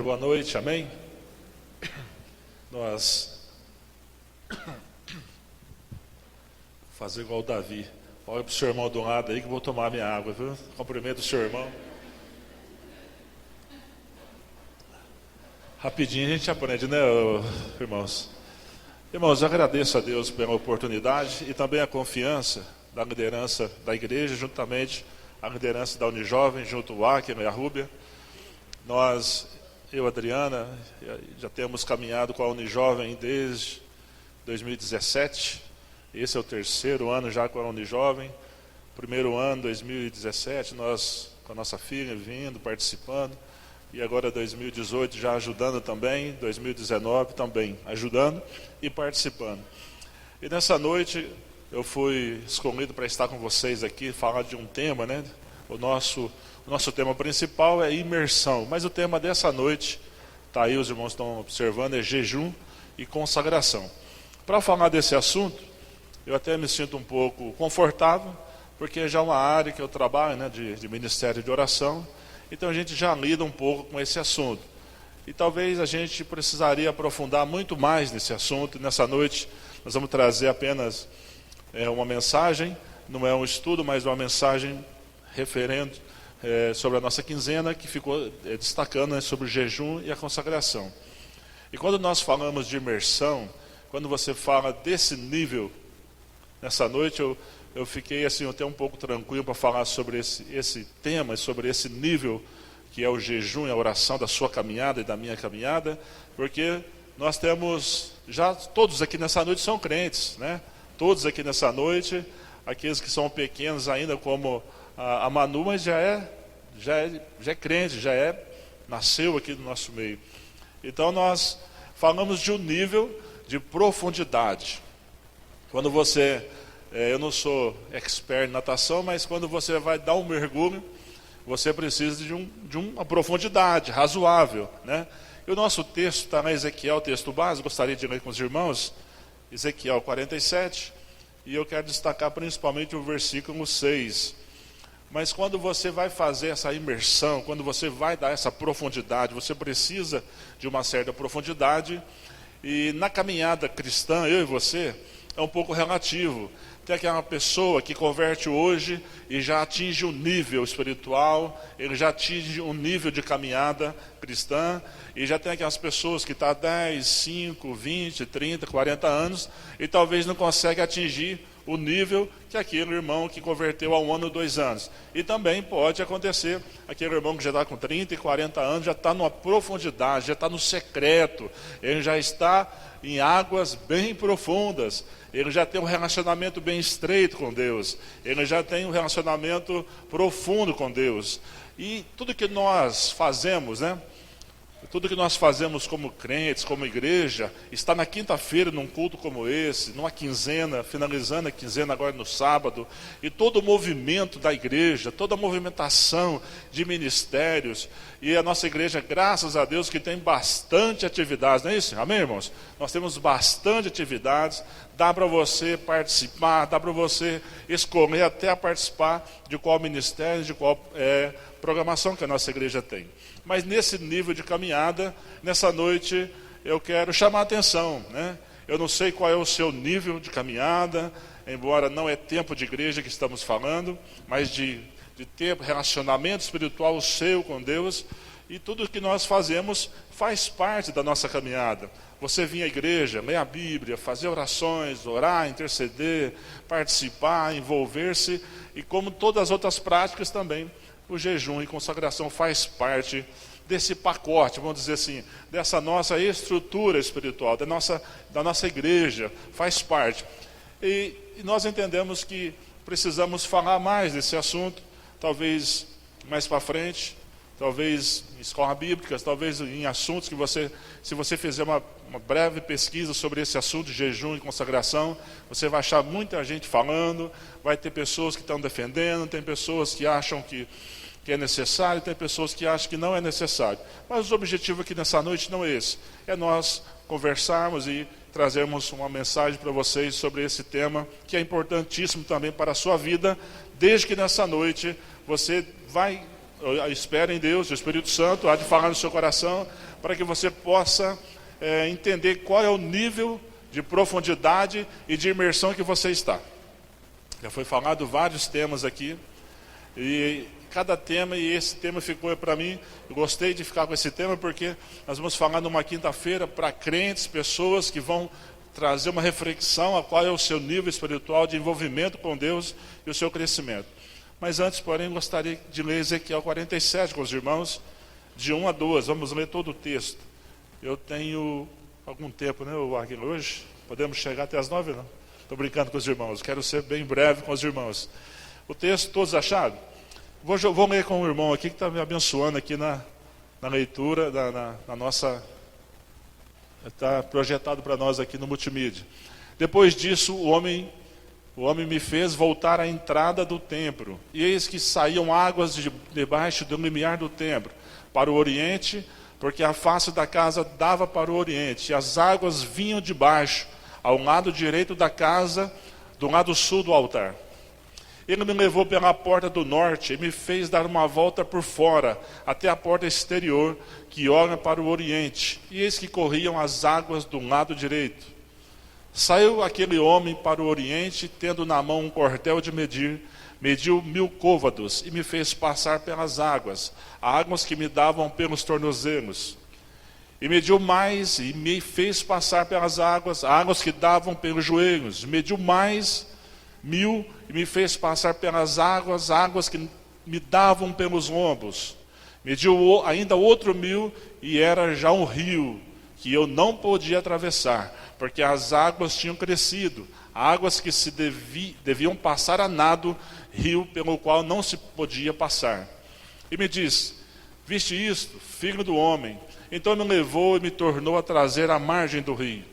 Boa noite, amém? Nós fazer igual o Davi. Olha para o seu irmão do lado aí que eu vou tomar minha água, viu? Cumprimento o seu irmão. Rapidinho a gente aprende, né, irmãos? Irmãos, eu agradeço a Deus pela oportunidade e também a confiança da liderança da igreja, juntamente a liderança da Unijovem, junto ao Áquila e a Rúbia. Nós, eu e a Adriana, já temos caminhado com a Unijovem desde 2017. Esse é o terceiro ano já com a Unijovem. Primeiro ano, 2017, nós com a nossa filha vindo, participando. E agora 2018 já ajudando também, 2019 também ajudando e participando. E nessa noite eu fui escolhido para estar com vocês aqui, falar de um tema, né? O nosso tema principal é imersão, mas o tema dessa noite, está aí, os irmãos estão observando, é jejum e consagração. Para falar desse assunto, eu até me sinto um pouco confortável, porque já é uma área que eu trabalho, né, de ministério de oração, então a gente já lida um pouco com esse assunto. E talvez a gente precisaria aprofundar muito mais nesse assunto. Nessa noite nós vamos trazer apenas uma mensagem, não é um estudo, mas uma mensagem referente sobre a nossa quinzena, que ficou destacando, né, sobre o jejum e a consagração. E quando nós falamos de imersão, quando você fala desse nível, nessa noite eu fiquei assim, até um pouco tranquilo para falar sobre esse tema, sobre esse nível que é o jejum e a oração da sua caminhada e da minha caminhada, porque nós temos, já todos aqui nessa noite são crentes, né? Todos aqui nessa noite, aqueles que são pequenos ainda, como a Manu, mas já é crente, nasceu aqui no nosso meio. Então nós falamos de um nível de profundidade. Quando você, eu não sou expert em natação, mas quando você vai dar um mergulho, você precisa de uma profundidade razoável, né? E o nosso texto está na Ezequiel, texto básico, gostaria de ler com os irmãos, Ezequiel 47, e eu quero destacar principalmente o versículo 6. Mas quando você vai fazer essa imersão, quando você vai dar essa profundidade, você precisa de uma certa profundidade, e na caminhada cristã, eu e você, é um pouco relativo. Tem aquela pessoa que converte hoje e já atinge um nível espiritual, ele já atinge um nível de caminhada cristã, e já tem aquelas pessoas que estão há 10, 5, 20, 30, 40 anos, e talvez não consegue atingir o nível que aquele irmão que converteu há 1 ano, 2 anos. E também pode acontecer, aquele irmão que já está com 30 e 40 anos, já está numa profundidade, já está no secreto, ele já está em águas bem profundas, ele já tem um relacionamento bem estreito com Deus, ele já tem um relacionamento profundo com Deus. E tudo que nós fazemos, né? Tudo que nós fazemos como crentes, como igreja, está na quinta-feira num culto como esse, numa quinzena, finalizando a quinzena agora no sábado, e todo o movimento da igreja, toda a movimentação de ministérios, e a nossa igreja, graças a Deus, que tem bastante atividades, não é isso? Amém, irmãos? Nós temos bastante atividades, dá para você participar, dá para você escolher até participar de qual ministério, de qual programação que a nossa igreja tem. Mas nesse nível de caminhada, nessa noite, eu quero chamar a atenção, né? Eu não sei qual é o seu nível de caminhada, embora não é tempo de igreja que estamos falando, mas de ter relacionamento espiritual seu com Deus, e tudo que nós fazemos faz parte da nossa caminhada. Você vir à igreja, ler a Bíblia, fazer orações, orar, interceder, participar, envolver-se, e como todas as outras práticas também, o jejum e consagração faz parte desse pacote, vamos dizer assim, dessa nossa estrutura espiritual, da nossa igreja, faz parte. E nós entendemos que precisamos falar mais desse assunto, talvez mais para frente, talvez em escola bíblica, talvez em assuntos que se você fizer uma breve pesquisa sobre esse assunto de jejum e consagração, você vai achar muita gente falando, vai ter pessoas que estão defendendo, tem pessoas que acham que é necessário, tem pessoas que acham que não é necessário. Mas o objetivo aqui nessa noite não é esse, é nós conversarmos e trazermos uma mensagem para vocês sobre esse tema, que é importantíssimo também para a sua vida, desde que nessa noite você espera em Deus, o Espírito Santo há de falar no seu coração, para que você possa entender qual é o nível de profundidade e de imersão que você está. Já foi falado vários temas aqui, e cada tema, e esse tema ficou para mim, eu gostei de ficar com esse tema, porque nós vamos falar numa quinta-feira para crentes, pessoas que vão trazer uma reflexão a qual é o seu nível espiritual de envolvimento com Deus e o seu crescimento. Mas antes, porém, gostaria de ler Ezequiel 47 com os irmãos, de 1 a 2, vamos ler todo o texto. Eu tenho algum tempo, né, Wagner, hoje? Podemos chegar até as 9, não? Estou brincando com os irmãos, quero ser bem breve com os irmãos. O texto, todos acharam? Vou ler com o irmão aqui que está me abençoando aqui na leitura, na nossa... Está projetado para nós aqui no multimídia. Depois disso, o homem me fez voltar à entrada do templo, e eis que saíam águas debaixo do limiar do templo, para o oriente, porque a face da casa dava para o oriente, e as águas vinham de baixo, ao lado direito da casa, do lado sul do altar. Ele me levou pela porta do norte e me fez dar uma volta por fora, até a porta exterior, que olha para o oriente, e eis que corriam as águas do lado direito. Saiu aquele homem para o oriente, tendo na mão um cordel de medir, mediu 1000 côvados, e me fez passar pelas águas que me davam pelos tornozelos. E mediu mais, e me fez passar pelas águas que davam pelos joelhos. Mediu mais 1000, e me fez passar pelas águas que me davam pelos lombos. Mediu ainda outro 1000, e era já um rio, que eu não podia atravessar, porque as águas tinham crescido, águas que se deviam passar a nado, rio pelo qual não se podia passar. E me disse: viste isto, filho do homem? Então me levou e me tornou a trazer à margem do rio.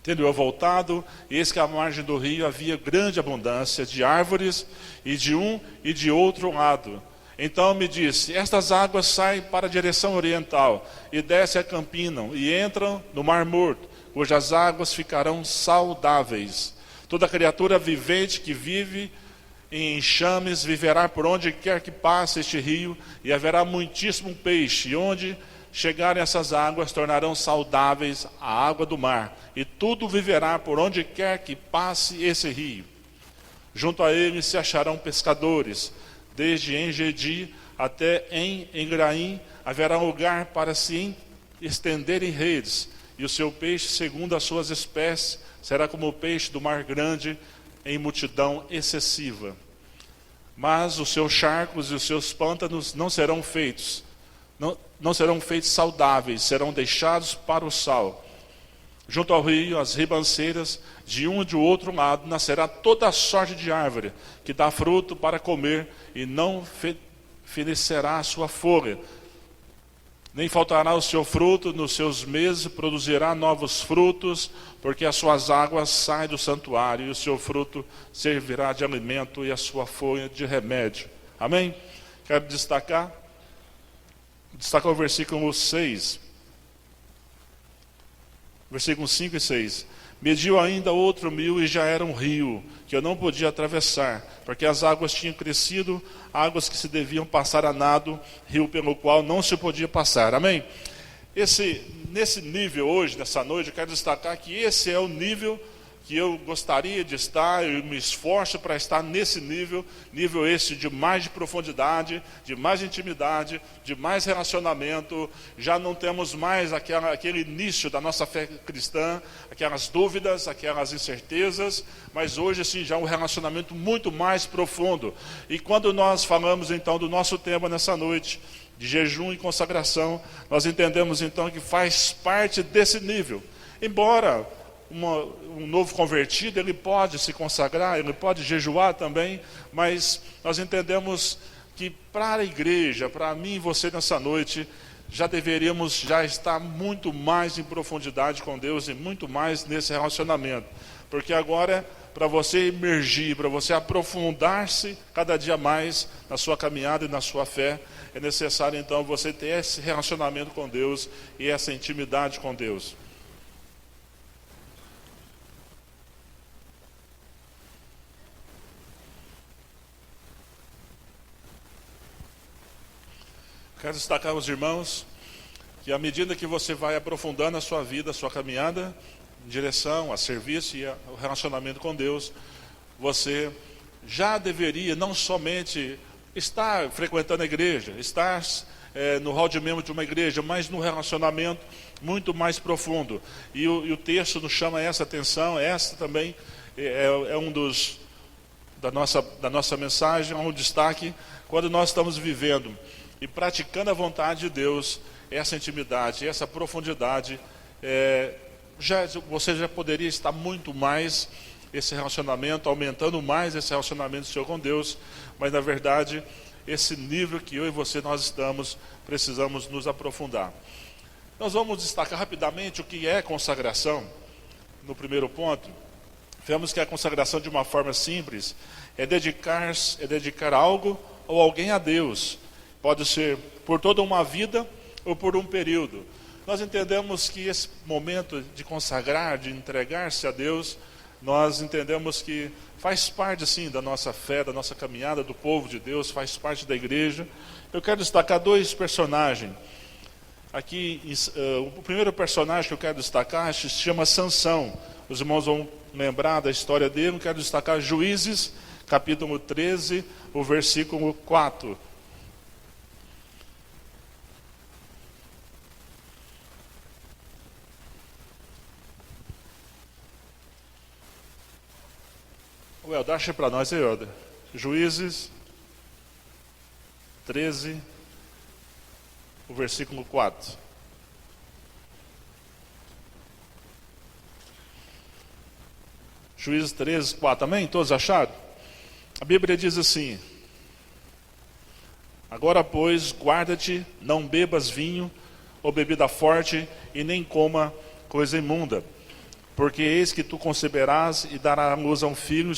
Tendo eu voltado, eis que à margem do rio havia grande abundância de árvores, e de um e de outro lado. Então me disse: estas águas saem para a direção oriental, e descem a Campinam, e entram no Mar Morto, cujas águas ficarão saudáveis. Toda criatura vivente que vive em enxames viverá por onde quer que passe este rio, e haverá muitíssimo peixe, e onde chegarem essas águas, tornarão saudáveis a água do mar, e tudo viverá por onde quer que passe esse rio. Junto a ele se acharão pescadores, desde Engedi até em Engraim haverá lugar para se estenderem redes, e o seu peixe, segundo as suas espécies, será como o peixe do mar grande, em multidão excessiva. Mas os seus charcos e os seus pântanos não serão feitos saudáveis, serão deixados para o sal. Junto ao rio, as ribanceiras, de um e de outro lado, nascerá toda sorte de árvore, que dá fruto para comer, e não fenecerá a sua folha. Nem faltará o seu fruto, nos seus meses produzirá novos frutos, porque as suas águas saem do santuário, e o seu fruto servirá de alimento, e a sua folha de remédio. Amém? Quero destacar o versículo 6. Versículos 5 e 6. Mediu ainda outro 1000, e já era um rio, que eu não podia atravessar, porque as águas tinham crescido, águas que se deviam passar a nado, rio pelo qual não se podia passar. Amém? Nesse nível hoje, nessa noite, eu quero destacar que esse é o nível que eu gostaria de estar, eu me esforço para estar nesse nível esse de mais de profundidade, de mais intimidade, de mais relacionamento. Já não temos mais aquele início da nossa fé cristã, aquelas dúvidas, aquelas incertezas, mas hoje sim já um relacionamento muito mais profundo. E quando nós falamos então do nosso tema nessa noite, de jejum e consagração, nós entendemos então que faz parte desse nível. Embora um novo convertido, ele pode se consagrar, ele pode jejuar também, mas nós entendemos que para a igreja, para mim e você nessa noite, já deveríamos estar muito mais em profundidade com Deus e muito mais nesse relacionamento. Porque agora, para você emergir, para você aprofundar-se cada dia mais na sua caminhada e na sua fé, é necessário então você ter esse relacionamento com Deus e essa intimidade com Deus. Quero destacar os irmãos que à medida que você vai aprofundando a sua vida, a sua caminhada em direção a serviço e ao relacionamento com Deus, você já deveria não somente estar frequentando a igreja, estar no hall de membro de uma igreja, mas no relacionamento muito mais profundo. E o texto nos chama essa atenção. Essa também é um dos da nossa mensagem, um destaque, quando nós estamos vivendo e praticando a vontade de Deus, essa intimidade, essa profundidade, você já poderia estar muito mais esse relacionamento, aumentando mais esse relacionamento seu com Deus, mas na verdade, esse nível que eu e você nós precisamos nos aprofundar. Nós vamos destacar rapidamente o que é consagração. No primeiro ponto, vemos que a consagração, de uma forma simples, é dedicar algo ou alguém a Deus. Pode ser por toda uma vida ou por um período. Nós entendemos que esse momento de consagrar, de entregar-se a Deus, nós entendemos que faz parte, sim, da nossa fé, da nossa caminhada, do povo de Deus, faz parte da igreja. Eu quero destacar dois personagens. Aqui, o primeiro personagem que eu quero destacar se chama Sansão. Os irmãos vão lembrar da história dele. Eu quero destacar Juízes, capítulo 13, o versículo 4. O Helder, acha para nós aí, Helder. Juízes 13, o versículo 4. Juízes 13, 4. Amém? Todos acharam? A Bíblia diz assim: agora, pois, guarda-te, não bebas vinho ou bebida forte, e nem coma coisa imunda. Porque eis que tu conceberás e darás à luz a um filho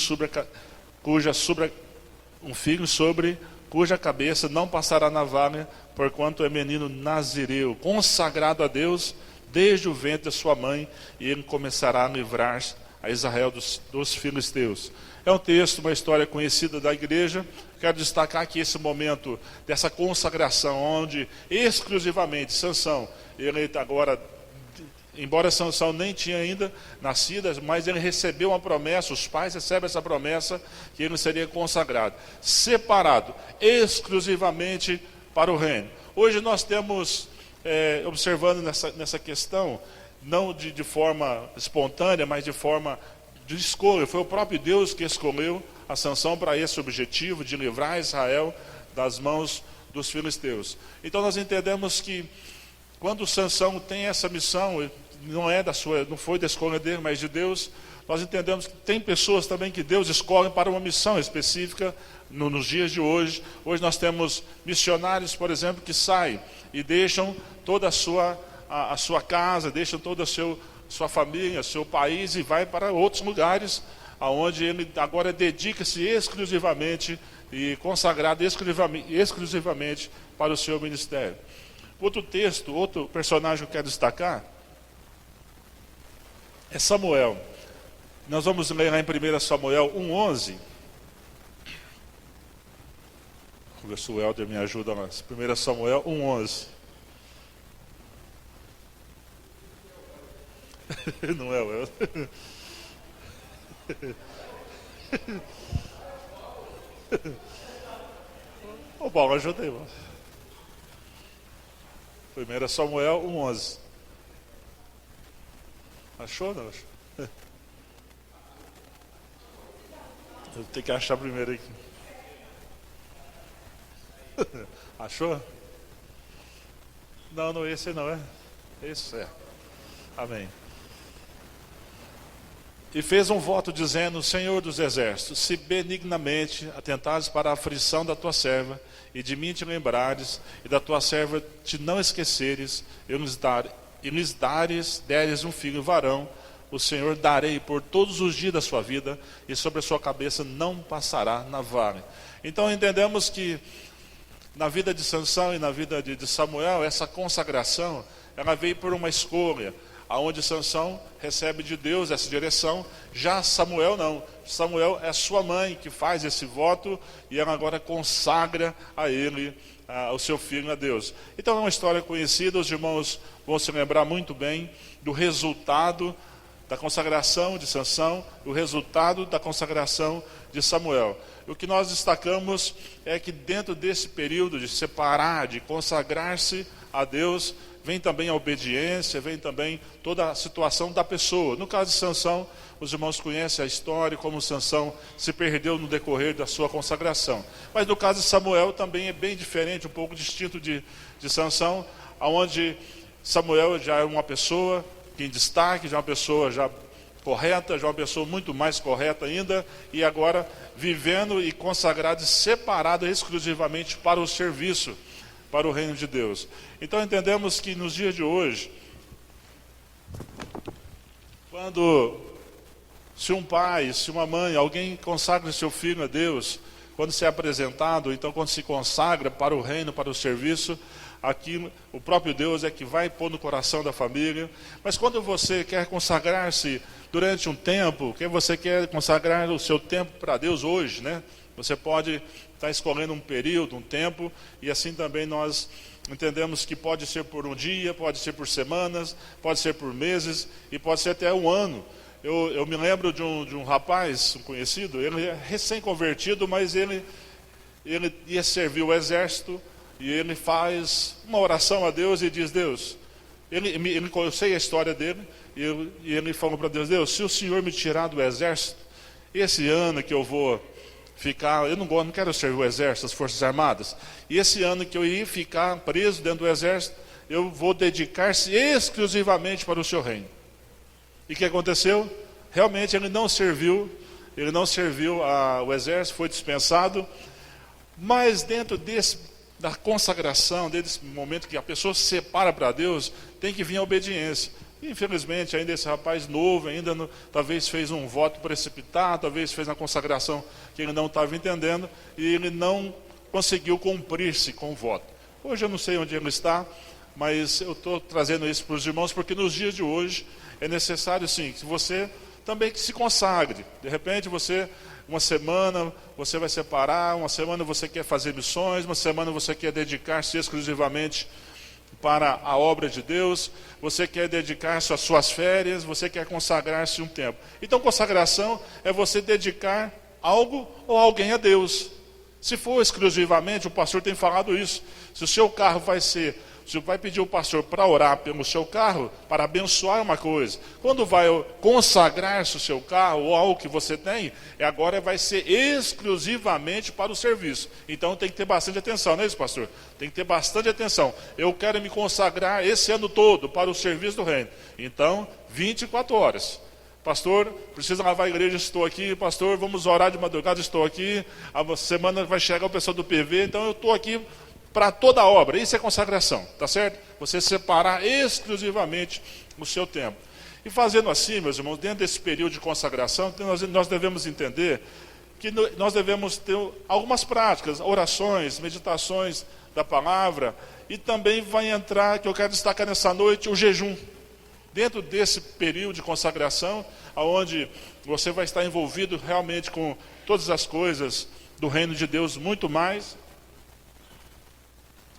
cuja cabeça não passará navalha, porquanto é menino nazireu, consagrado a Deus desde o ventre de sua mãe, e ele começará a livrar a Israel dos filisteus. É um texto, uma história conhecida da igreja. Quero destacar aqui esse momento dessa consagração, onde exclusivamente Sansão, ele agora, embora Sansão nem tinha ainda nascido, mas ele recebeu uma promessa, os pais recebem essa promessa, que ele seria consagrado, separado exclusivamente para o reino. Hoje nós temos, observando nessa questão, não de forma espontânea, mas de forma de escolha. Foi o próprio Deus que escolheu a Sansão para esse objetivo, de livrar Israel das mãos dos filisteus. Então nós entendemos que quando Sansão tem essa missão, não foi da escolha dele, mas de Deus. Nós entendemos que tem pessoas também que Deus escolhe para uma missão específica nos dias de hoje. Hoje nós temos missionários, por exemplo, que saem e deixam toda a sua casa, deixam toda a sua família, seu país, e vai para outros lugares, onde ele agora dedica-se exclusivamente e consagrado exclusivamente para o seu ministério. Outro personagem que eu quero destacar é Samuel. Nós vamos ler lá em 1 Samuel 1:11. Vou ver se o Helder me ajuda lá. 1 Samuel 1:11. Não é o Helder. Ô Paulo, ajuda aí, mano. 1 Samuel 1:11. Achou, não? Eu tenho que achar primeiro aqui. Achou? Não, esse não é. Esse é. Amém. E fez um voto dizendo: Senhor dos exércitos, se benignamente atentares para a aflição da tua serva, e de mim te lembrares, e da tua serva te não esqueceres, e lhes deres um filho varão, o Senhor darei por todos os dias da sua vida, e sobre a sua cabeça não passará navalha. Então entendemos que na vida de Sansão e na vida de Samuel, essa consagração, ela veio por uma escolha, aonde Sansão recebe de Deus essa direção. Já Samuel não. Samuel é sua mãe que faz esse voto e ela agora consagra a ele, o seu filho, a Deus. Então é uma história conhecida, os irmãos vão se lembrar muito bem do resultado da consagração de Sansão, o resultado da consagração de Samuel. O que nós destacamos é que dentro desse período de separar, de consagrar-se a Deus, vem também a obediência, vem também toda a situação da pessoa. No caso de Sansão, os irmãos conhecem a história, como Sansão se perdeu no decorrer da sua consagração. Mas no caso de Samuel também é bem diferente, um pouco distinto de Sansão, onde Samuel já é uma pessoa em destaque, já é uma pessoa já correta, já é uma pessoa muito mais correta ainda, e agora vivendo e consagrado e separado exclusivamente para o serviço, para o reino de Deus. Então entendemos que nos dias de hoje, se um pai, se uma mãe, alguém consagra seu filho a Deus, quando se é apresentado, então quando se consagra para o reino, para o serviço, aqui o próprio Deus é que vai pôr no coração da família. Mas quando você quer consagrar-se durante um tempo, que você quer consagrar o seu tempo para Deus hoje, né? Você pode estar escolhendo um período, um tempo, e assim também nós entendemos que pode ser por um dia, pode ser por semanas, pode ser por meses, e pode ser até um ano. Eu me lembro de um rapaz, um conhecido, ele é recém-convertido, mas ele ia servir o exército, e ele faz uma oração a Deus e diz: Deus, eu sei a história dele, e ele falou para Deus: Deus, se o Senhor me tirar do exército, esse ano que eu vou ficar, eu não quero servir o exército, as forças armadas, e esse ano que eu ia ficar preso dentro do exército, eu vou dedicar-se exclusivamente para o seu reino. E o que aconteceu? Realmente ele não serviu o exército, foi dispensado, mas dentro da consagração, desse momento que a pessoa se separa para Deus, tem que vir a obediência. E, infelizmente, ainda esse rapaz novo, talvez fez um voto precipitado, talvez fez uma consagração que ele não estava entendendo, e ele não conseguiu cumprir-se com o voto. Hoje eu não sei onde ele está, mas eu estou trazendo isso para os irmãos, porque nos dias de hoje é necessário, sim, que você também que se consagre. De repente uma semana você vai separar, uma semana você quer fazer missões, uma semana você quer dedicar-se exclusivamente para a obra de Deus, você quer dedicar-se às suas férias, você quer consagrar-se um tempo. Então consagração é você dedicar algo ou alguém a Deus. Se for exclusivamente, o pastor tem falado isso, se o seu carro você vai pedir o pastor para orar pelo seu carro, para abençoar uma coisa. Quando vai consagrar-se o seu carro ou algo que você tem, agora vai ser exclusivamente para o serviço. Então tem que ter bastante atenção, não é isso, pastor? Tem que ter bastante atenção. Eu quero me consagrar esse ano todo para o serviço do reino. Então, 24 horas. Pastor, precisa lavar a igreja, estou aqui. Pastor, vamos orar de madrugada, estou aqui. A semana vai chegar o pessoal do PV, então eu estou aqui para toda a obra. Isso é consagração, tá certo? Você separar exclusivamente o seu tempo. E fazendo assim, meus irmãos, dentro desse período de consagração, nós devemos entender que nós devemos ter algumas práticas, orações, meditações da palavra, e também vai entrar, que eu quero destacar nessa noite, o jejum. Dentro desse período de consagração, onde você vai estar envolvido realmente com todas as coisas do reino de Deus, muito mais,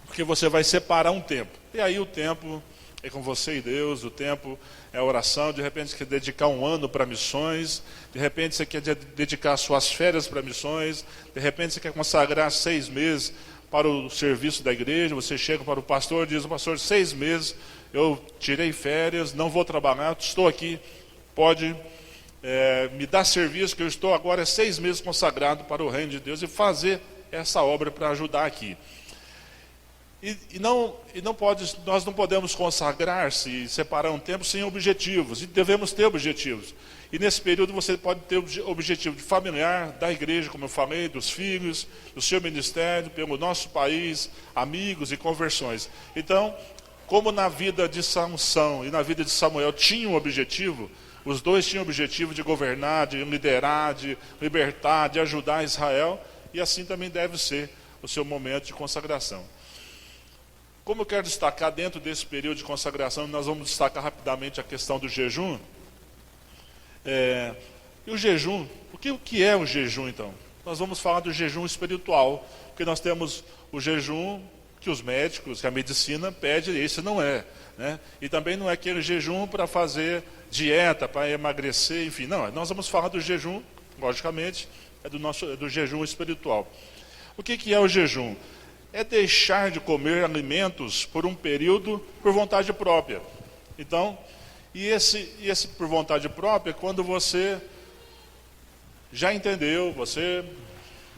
porque você vai separar um tempo. E aí o tempo é com você e Deus, o tempo é a oração. De repente você quer dedicar um ano para missões, de repente você quer dedicar suas férias para missões, de repente você quer consagrar 6 meses para o serviço da igreja. Você chega para o pastor e diz: o pastor, 6 meses eu tirei férias, não vou trabalhar, estou aqui, pode me dar serviço, que eu estou agora 6 meses consagrado para o reino de Deus, e fazer essa obra para ajudar aqui. Nós não podemos consagrar-se e separar um tempo sem objetivos, e devemos ter objetivos. E nesse período você pode ter objetivo de familiar, da igreja, como eu falei, dos filhos, do seu ministério, pelo nosso país, amigos e conversões. Então, como na vida de Sansão e na vida de Samuel tinha um objetivo, os dois tinham o objetivo de governar, de liderar, de libertar, de ajudar Israel, e assim também deve ser o seu momento de consagração. Como eu quero destacar dentro desse período de consagração, nós vamos destacar rapidamente a questão do jejum. E o jejum, o que é o jejum então? Nós vamos falar do jejum espiritual, porque nós temos o jejum que os médicos, que a medicina pede, esse não é, né? E também não é aquele jejum para fazer dieta, para emagrecer, enfim, não. Nós vamos falar do jejum, logicamente, do jejum espiritual. O que é o jejum? É deixar de comer alimentos por um período por vontade própria. Então, e esse por vontade própria, quando você já entendeu, nós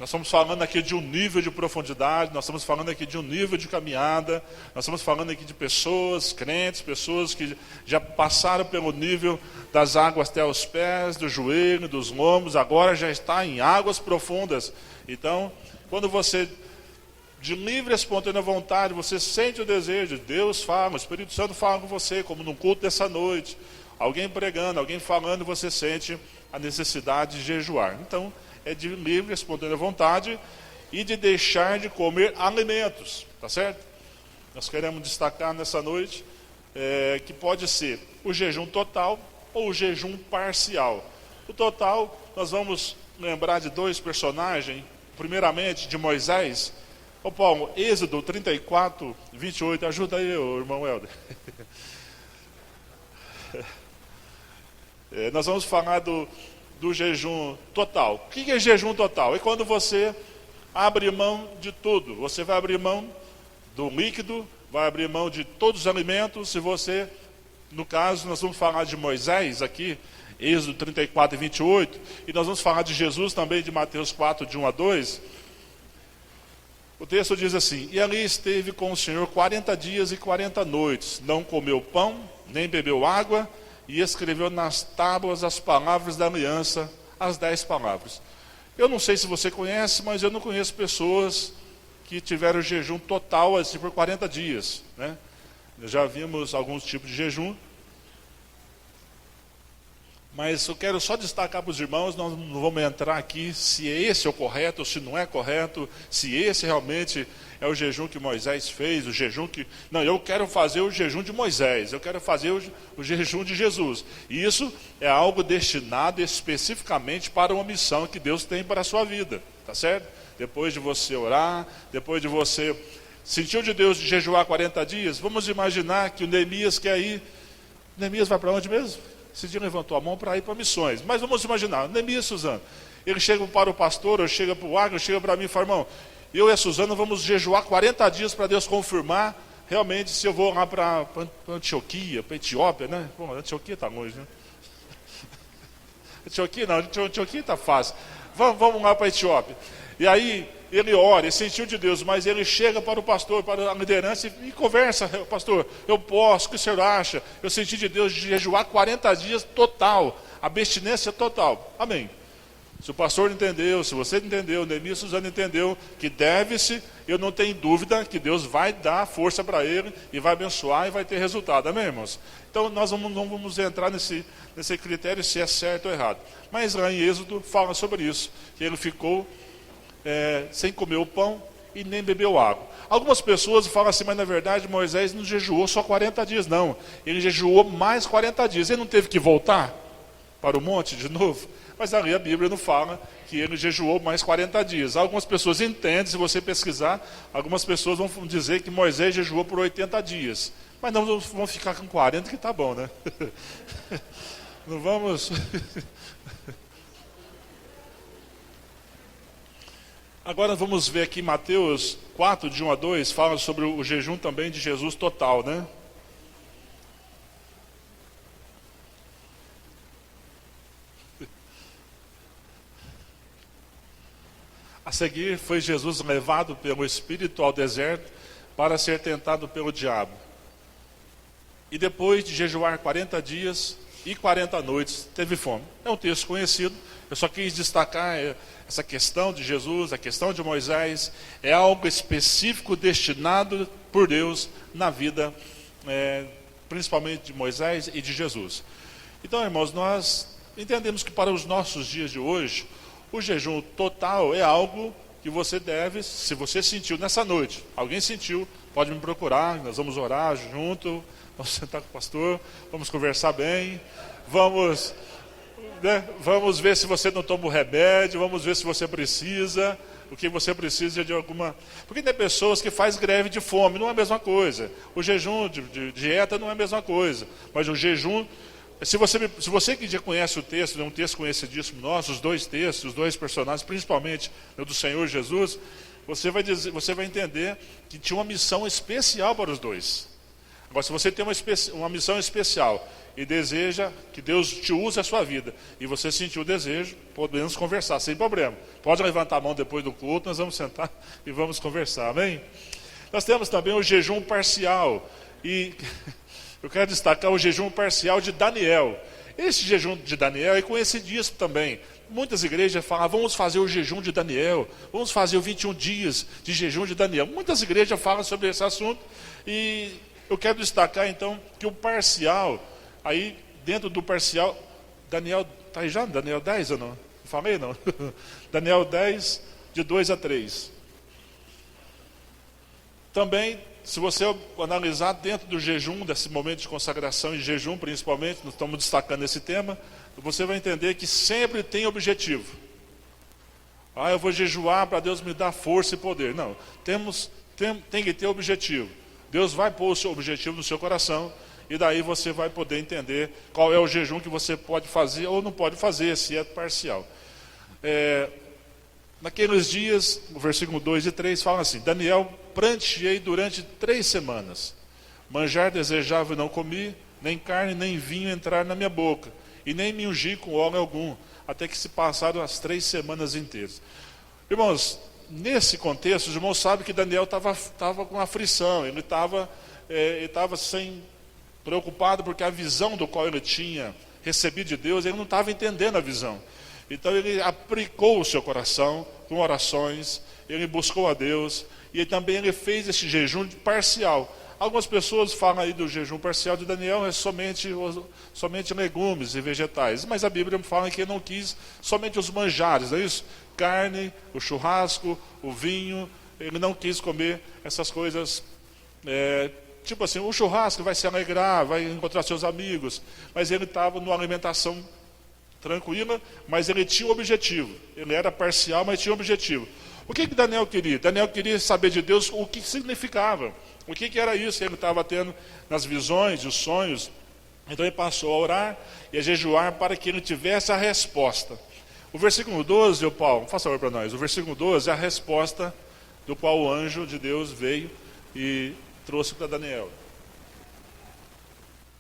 estamos falando aqui de um nível de profundidade, nós estamos falando aqui de um nível de caminhada, nós estamos falando aqui de pessoas, crentes, pessoas que já passaram pelo nível das águas até os pés, do joelho, dos lombos, agora já está em águas profundas. Então, quando você, de livre e espontânea vontade, você sente o desejo, Deus fala, o Espírito Santo fala com você, como num culto dessa noite, alguém pregando, alguém falando, você sente a necessidade de jejuar. Então, é de livre e espontânea vontade e de deixar de comer alimentos, tá certo? Nós queremos destacar nessa noite que pode ser o jejum total ou o jejum parcial. O total, nós vamos lembrar de dois personagens, primeiramente de Moisés. Ô Paulo, Êxodo 34, 28, ajuda aí, irmão Helder. Nós vamos falar do jejum total. O que é jejum total? É quando você abre mão de tudo. Você vai abrir mão do líquido, vai abrir mão de todos os alimentos. Se você, no caso, nós vamos falar de Moisés aqui, Êxodo 34 e 28, e nós vamos falar de Jesus também, de Mateus 4, de 1 a 2. O texto diz assim: e ali esteve com o Senhor 40 dias e 40 noites, não comeu pão, nem bebeu água, e escreveu nas tábuas as palavras da aliança, as 10 palavras. Eu não sei se você conhece, mas eu não conheço pessoas que tiveram jejum total assim, por 40 dias, né? Já vimos alguns tipos de jejum, mas eu quero só destacar para os irmãos, nós não vamos entrar aqui se esse é o correto ou se não é correto, se esse realmente é o jejum que Moisés fez, o jejum que... Não, eu quero fazer o jejum de Moisés, eu quero fazer o jejum de Jesus. E isso é algo destinado especificamente para uma missão que Deus tem para a sua vida, tá certo? Depois de você orar, depois de você... Sentiu de Deus de jejuar 40 dias? Vamos imaginar que o Neemias quer ir... Neemias vai para onde mesmo? Esse dia levantou a mão para ir para missões. Mas vamos imaginar, Neemias e Suzano. Ele chega para o pastor, ou chega para o Agro, chega para mim e fala: irmão, eu e a Suzana vamos jejuar 40 dias para Deus confirmar realmente se eu vou lá para Antioquia, para Etiópia, né? Bom, Antioquia está longe, né? Antioquia não, Antioquia está fácil. Vamos lá para Etiópia. E aí ele ora, ele sentiu de Deus, mas ele chega para o pastor, para a liderança e conversa: pastor, eu posso, o que o senhor acha? Eu senti de Deus de jejuar 40 dias total, abstinência total. Amém. Se o pastor entendeu, se você entendeu, Neemias e Suzana entendeu que deve-se, eu não tenho dúvida que Deus vai dar força para ele e vai abençoar e vai ter resultado. Amém, irmãos? Então nós não vamos entrar nesse critério se é certo ou errado. Mas lá em Êxodo fala sobre isso, que ele ficou sem comer o pão e nem bebeu água. Algumas pessoas falam assim: mas na verdade Moisés não jejuou só 40 dias, não. Ele jejuou mais 40 dias. Ele não teve que voltar para o monte de novo? Mas ali a Bíblia não fala que ele jejuou mais 40 dias. Algumas pessoas entendem, se você pesquisar, algumas pessoas vão dizer que Moisés jejuou por 80 dias. Mas não vão ficar com 40 que está bom, né? Não vamos... Agora vamos ver aqui Mateus 4, de 1 a 2, fala sobre o jejum também de Jesus total, né? A seguir foi Jesus levado pelo Espírito ao deserto para ser tentado pelo diabo. E depois de jejuar 40 dias e 40 noites, teve fome. É um texto conhecido, eu só quis destacar essa questão de Jesus, a questão de Moisés, é algo específico destinado por Deus na vida, principalmente de Moisés e de Jesus. Então, irmãos, nós entendemos que para os nossos dias de hoje, o jejum total é algo que você deve, se você sentiu nessa noite, alguém sentiu, pode me procurar, nós vamos orar junto, vamos sentar com o pastor, vamos conversar bem, vamos ver se você não toma o remédio, vamos ver se você precisa, o que você precisa de alguma... Porque tem pessoas que fazem greve de fome, não é a mesma coisa. O jejum de dieta não é a mesma coisa, mas o jejum... Se você que já conhece o texto, é um texto conhecidíssimo nosso, os dois textos, os dois personagens, principalmente o do Senhor Jesus, você vai entender que tinha uma missão especial para os dois. Agora, se você tem uma missão especial e deseja que Deus te use a sua vida, e você sentiu o desejo, podemos conversar, sem problema. Pode levantar a mão depois do culto, nós vamos sentar e vamos conversar, amém? Nós temos também o jejum parcial, e eu quero destacar o jejum parcial de Daniel. Esse jejum de Daniel é conhecidíssimo também. Muitas igrejas falam, vamos fazer o jejum de Daniel, vamos fazer os 21 dias de jejum de Daniel. Muitas igrejas falam sobre esse assunto, e eu quero destacar então que o parcial, aí dentro do parcial, Daniel, está aí já? Daniel 10 ou não? Falei não? Daniel 10, de 2 a 3. Também, se você analisar dentro do jejum, desse momento de consagração e jejum principalmente, nós estamos destacando esse tema, você vai entender que sempre tem objetivo. Eu vou jejuar para Deus me dar força e poder. Não, tem que ter objetivo. Deus vai pôr o seu objetivo no seu coração, e daí você vai poder entender qual é o jejum que você pode fazer ou não pode fazer, se é parcial. Naqueles dias, o versículo 2 e 3 fala assim: Daniel, pranteei durante 3 semanas. Manjar desejava e não comi, nem carne nem vinho entrar na minha boca, e nem me ungi com óleo algum, até que se passaram as 3 semanas inteiras. Irmãos, nesse contexto, os irmãos sabem que Daniel estava com aflição, ele estava preocupado porque a visão do qual ele tinha recebido de Deus, ele não estava entendendo a visão. Então ele aplicou o seu coração com orações, ele buscou a Deus, e também ele fez esse jejum parcial. Algumas pessoas falam aí do jejum parcial de Daniel, é somente legumes e vegetais, mas a Bíblia fala que ele não quis somente os manjares, não é isso? Carne, o churrasco, o vinho, ele não quis comer essas coisas, tipo assim, o churrasco vai se alegrar, vai encontrar seus amigos, mas ele estava numa alimentação tranquila, mas ele tinha um objetivo. Ele era parcial, mas tinha um objetivo. O que Daniel queria? Daniel queria saber de Deus o que significava, o que era isso que ele estava tendo nas visões e os sonhos. Então ele passou a orar e a jejuar para que ele tivesse a resposta. O versículo 12, Paulo, faça favor para nós, o versículo 12 é a resposta do qual o anjo de Deus veio e trouxe para Daniel.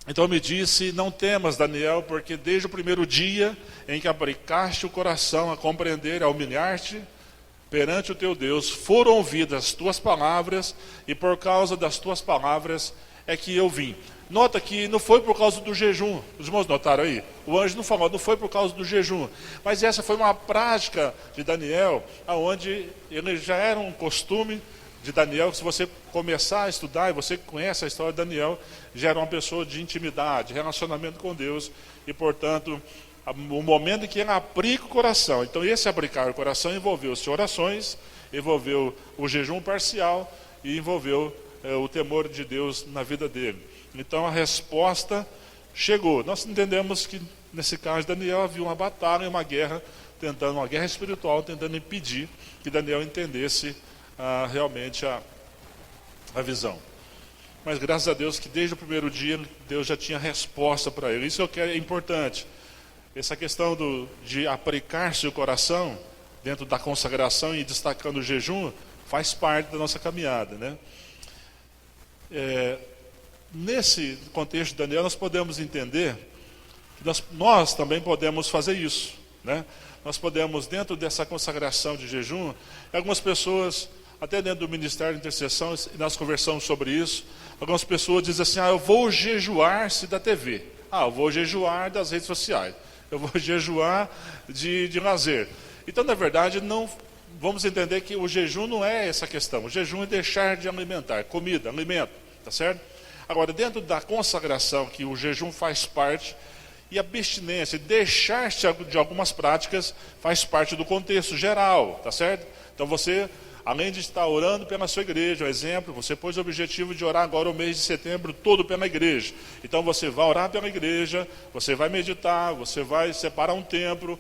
Então me disse: não temas, Daniel, porque desde o primeiro dia em que aplicaste o coração a compreender, a humilhar-te perante o teu Deus, foram ouvidas as tuas palavras, e por causa das tuas palavras é que eu vim. Nota que não foi por causa do jejum, os irmãos notaram aí? O anjo não falou, não foi por causa do jejum, mas essa foi uma prática de Daniel, onde ele já era um costume de Daniel. Se você começar a estudar, e você conhece a história de Daniel, já era uma pessoa de intimidade, relacionamento com Deus, e portanto, o momento em que ele aplica o coração, então esse aplicar o coração envolveu-se orações, envolveu o jejum parcial, e envolveu o temor de Deus na vida dele. Então a resposta chegou. Nós entendemos que nesse caso de Daniel havia uma batalha, uma guerra espiritual, tentando impedir que Daniel entendesse realmente a visão. Mas graças a Deus que desde o primeiro dia Deus já tinha resposta para ele. Isso é importante. Essa questão de aplicar-se o coração dentro da consagração e destacando o jejum faz parte da nossa caminhada, né? Nesse contexto de Daniel, nós podemos entender que nós também podemos fazer isso, né? Nós podemos, dentro dessa consagração de jejum, algumas pessoas, até dentro do Ministério de Intercessão, e nós conversamos sobre isso, algumas pessoas dizem assim: eu vou jejuar-se da TV, eu vou jejuar das redes sociais, eu vou jejuar de lazer. Então, na verdade, não vamos entender que o jejum não é essa questão. O jejum é deixar de alimentar, comida, alimento, tá certo? Agora, dentro da consagração, que o jejum faz parte, E abstinência, deixar-se de algumas práticas, faz parte do contexto geral, tá certo? Então você, além de estar orando pela sua igreja, um exemplo, você pôs o objetivo de orar agora o mês de setembro todo pela igreja. Então você vai orar pela igreja, você vai meditar, você vai separar um tempo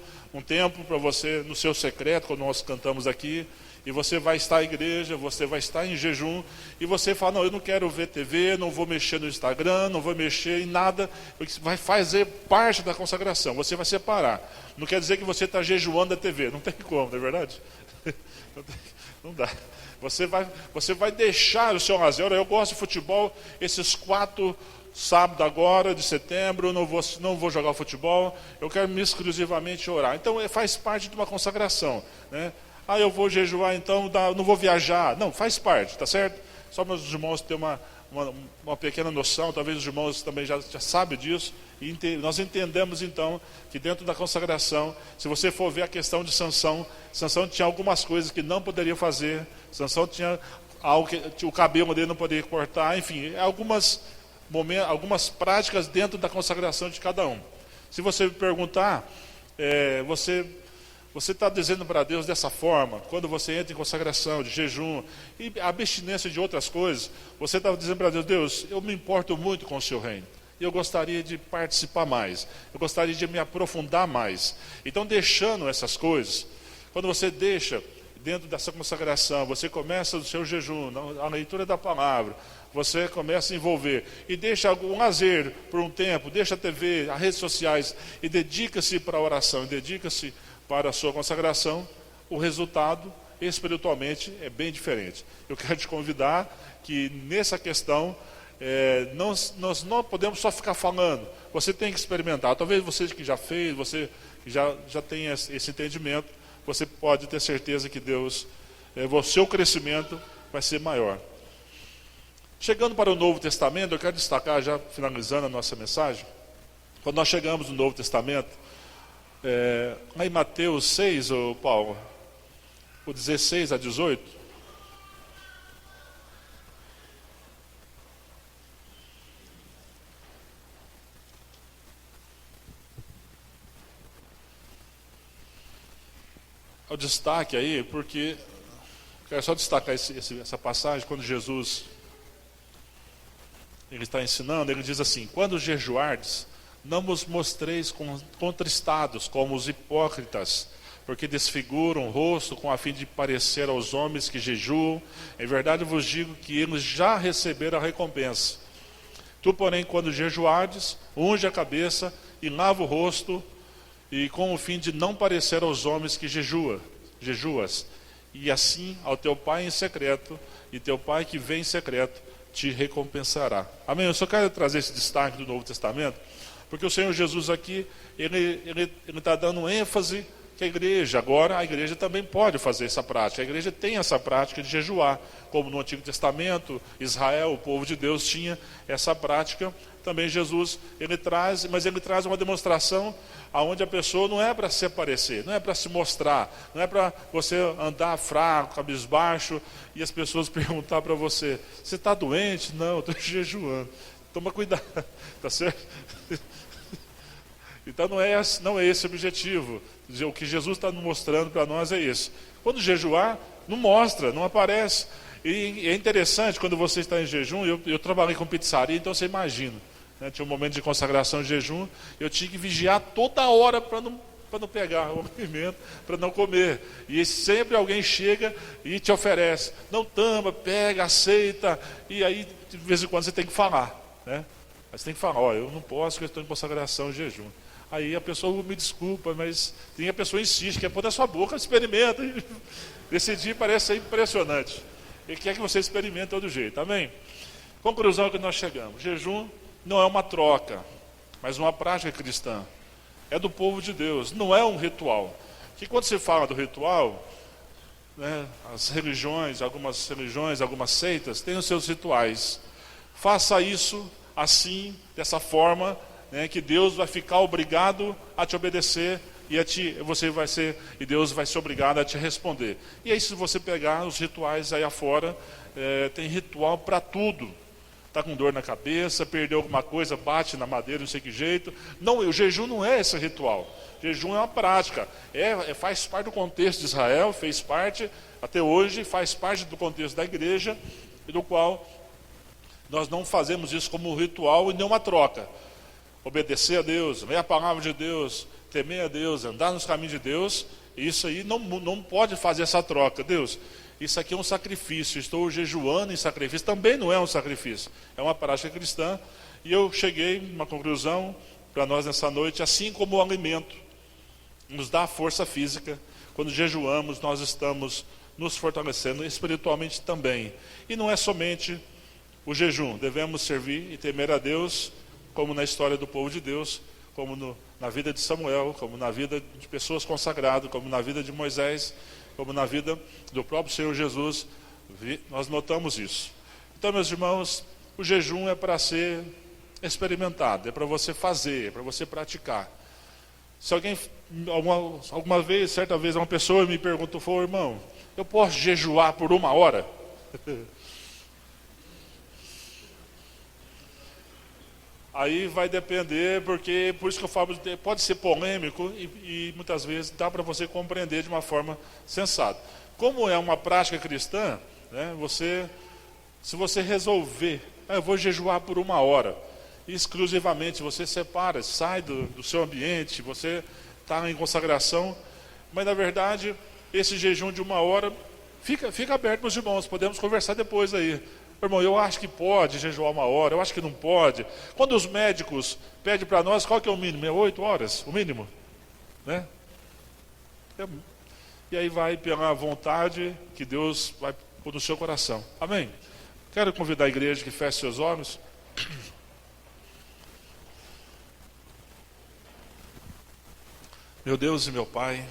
para você no seu secreto, quando nós cantamos aqui, e você vai estar à igreja, você vai estar em jejum, e você fala, não, eu não quero ver TV, não vou mexer no Instagram, não vou mexer em nada, porque vai fazer parte da consagração, você vai separar. Não quer dizer que você está jejuando a TV, não tem como, não é verdade? Não dá. Você vai deixar o seu lazer. Eu gosto de futebol, esses 4 sábados agora de setembro, não vou jogar futebol, eu quero me exclusivamente orar. Então faz parte de uma consagração, né? Eu vou jejuar, então não vou viajar. Não, faz parte, tá certo? Só para os irmãos terem uma pequena noção, talvez os irmãos também já sabem disso, e nós entendemos então que dentro da consagração, se você for ver a questão de Sansão tinha algumas coisas que não poderia fazer, Sansão tinha algo que o cabelo dele não poderia cortar, enfim, algumas práticas dentro da consagração de cada um. Se você me perguntar, você está dizendo para Deus dessa forma, quando você entra em consagração, de jejum, e abstinência de outras coisas, você está dizendo para Deus, Deus, eu me importo muito com o seu reino, eu gostaria de participar mais, eu gostaria de me aprofundar mais. Então, deixando essas coisas, quando você deixa dentro dessa consagração, você começa o seu jejum, a leitura da palavra, você começa a envolver, e deixa algum lazer por um tempo, deixa a TV, as redes sociais, e dedica-se para a oração, dedica-se para a sua consagração, o resultado espiritualmente é bem diferente. Eu quero te convidar que nessa questão, nós não podemos só ficar falando, você tem que experimentar. Talvez você que já fez, você que já tem esse entendimento, você pode ter certeza que Deus, o seu crescimento vai ser maior. Chegando para o Novo Testamento, eu quero destacar, já finalizando a nossa mensagem, quando nós chegamos no Novo Testamento, lá em Mateus 6, Paulo, o 16 a 18, o destaque aí, porque quero só destacar essa passagem, quando Jesus ele está ensinando, ele diz assim, quando jejuardes, não vos mostreis contristados como os hipócritas, porque desfiguram o rosto com a fim de parecer aos homens que jejuam. Em verdade vos digo que eles já receberam a recompensa. Tu, porém, quando jejuardes, unge a cabeça e lava o rosto, e com o fim de não parecer aos homens que jejuas. E assim ao teu Pai em secreto, e teu Pai que vem em secreto te recompensará. Amém? Eu só quero trazer esse destaque do Novo Testamento, porque o Senhor Jesus aqui, ele está dando ênfase que a igreja também pode fazer essa prática. A igreja tem essa prática de jejuar, como no Antigo Testamento, Israel, o povo de Deus tinha essa prática. Também Jesus, ele traz uma demonstração onde a pessoa não é para se aparecer, não é para se mostrar, não é para você andar fraco, cabisbaixo, e as pessoas perguntar para você, você está doente? Não, eu estou jejuando. Toma cuidado, tá certo? Então não é esse o objetivo. O que Jesus está mostrando para nós é isso. Quando jejuar, não mostra, não aparece. E é interessante, quando você está em jejum, eu trabalhei com pizzaria, então você imagina, né? Tinha um momento de consagração de jejum, eu tinha que vigiar toda hora para não pegar o alimento, para não comer. E sempre alguém chega e te oferece. Não toma, pega, aceita. E aí, de vez em quando, você tem que falar, né? Mas tem que falar, eu não posso, porque eu estou em consagração de jejum. Aí a pessoa me desculpa, mas a pessoa insiste, quer pôr na sua boca, experimenta. Esse dia parece ser impressionante. Ele quer que você experimente todo jeito, amém? Conclusão que nós chegamos, jejum não é uma troca, mas uma prática cristã. É do povo de Deus, não é um ritual. Que quando se fala do ritual, né, algumas seitas têm os seus rituais. Faça isso assim, dessa forma, né, que Deus vai ficar obrigado a te obedecer e Deus vai ser obrigado a te responder. E aí, se você pegar os rituais aí afora, tem ritual para tudo. está com dor na cabeça, perdeu alguma coisa, bate na madeira, não sei que jeito. Não, o jejum não é esse ritual. Jejum é uma prática, faz parte do contexto de Israel, fez parte até hoje, faz parte do contexto da igreja, e do qual nós não fazemos isso como um ritual e nem uma troca. Obedecer a Deus, ler a palavra de Deus, temer a Deus, andar nos caminhos de Deus, isso aí não pode fazer essa troca. Deus, isso aqui é um sacrifício, estou jejuando em sacrifício, também não é um sacrifício, é uma prática cristã. E eu cheguei a uma conclusão para nós nessa noite, assim como o alimento nos dá força física, quando jejuamos nós estamos nos fortalecendo espiritualmente também. E não é somente o jejum, devemos servir e temer a Deus, como na história do povo de Deus, como na vida de Samuel, como na vida de pessoas consagradas, como na vida de Moisés, como na vida do próprio Senhor Jesus, nós notamos isso. Então, meus irmãos, o jejum é para ser experimentado, é para você fazer, é para você praticar. Se alguém, alguma vez, certa vez, uma pessoa me perguntou, falou, irmão, eu posso jejuar por 1 hora? Aí vai depender, porque por isso que eu falo, pode ser polêmico e muitas vezes dá para você compreender de uma forma sensata. Como é uma prática cristã, né, se você resolver, eu vou jejuar por 1 hora, exclusivamente, você separa, sai do seu ambiente, você está em consagração, mas na verdade, esse jejum de 1 hora, fica aberto, meus irmãos, podemos conversar depois aí. Irmão, eu acho que pode jejuar 1 hora, eu acho que não pode. Quando os médicos pedem para nós, qual que é o mínimo? É 8 horas, o mínimo? Né? E aí vai pela vontade que Deus vai pôr no seu coração. Amém? Quero convidar a igreja que feche seus olhos. Meu Deus e meu Pai,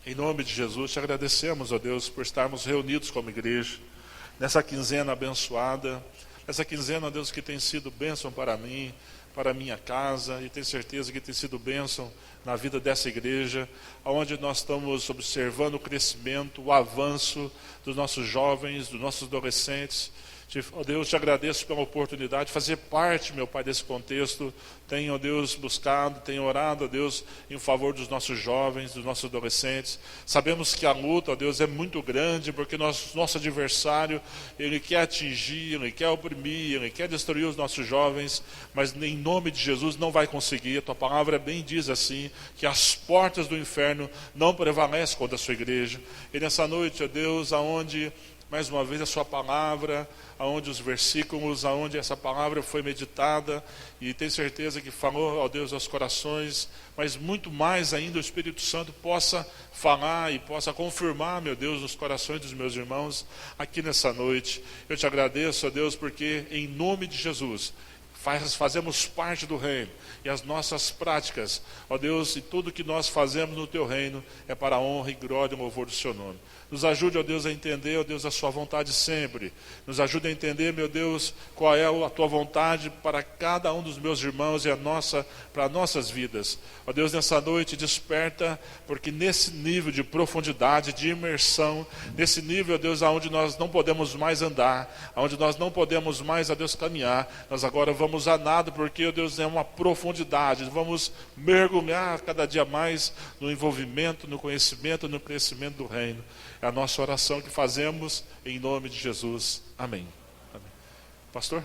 em nome de Jesus, te agradecemos, ó Deus, por estarmos reunidos como igreja, nessa quinzena abençoada, essa quinzena, ó Deus, que tem sido bênção para mim, para a minha casa, e tenho certeza que tem sido bênção na vida dessa igreja, onde nós estamos observando o crescimento, o avanço dos nossos jovens, dos nossos adolescentes. Ó Deus, te agradeço pela oportunidade de fazer parte, meu Pai, desse contexto. Tenho, ó Deus, buscado, tenho orado, ó Deus, em favor dos nossos jovens, dos nossos adolescentes. Sabemos que a luta, ó Deus, é muito grande, porque nosso adversário, ele quer atingir, ele quer oprimir, ele quer destruir os nossos jovens, mas em nome de Jesus não vai conseguir. A tua palavra bem diz assim, que as portas do inferno não prevalecem contra a sua igreja. E nessa noite, ó Deus, aonde mais uma vez a sua palavra, aonde os versículos, aonde essa palavra foi meditada, e tenho certeza que falou, ó Deus, aos corações, mas muito mais ainda o Espírito Santo possa falar e possa confirmar, meu Deus, nos corações dos meus irmãos, aqui nessa noite. Eu te agradeço, ó Deus, porque em nome de Jesus, fazemos parte do reino, e as nossas práticas, ó Deus, e tudo que nós fazemos no teu reino, é para a honra e glória e louvor do seu nome. Nos ajude, ó Deus, a entender, ó Deus, a sua vontade sempre. Nos ajude a entender, meu Deus, qual é a tua vontade para cada um dos meus irmãos e para nossas vidas. Ó Deus, nessa noite desperta, porque nesse nível de profundidade, de imersão, nesse nível, ó Deus, aonde nós não podemos mais andar, aonde nós não podemos mais, ó Deus, caminhar, nós agora vamos a nada, porque, ó Deus, é uma profundidade, vamos mergulhar cada dia mais no envolvimento, no conhecimento, no crescimento do reino. É a nossa oração que fazemos em nome de Jesus. Amém. Amém. Pastor?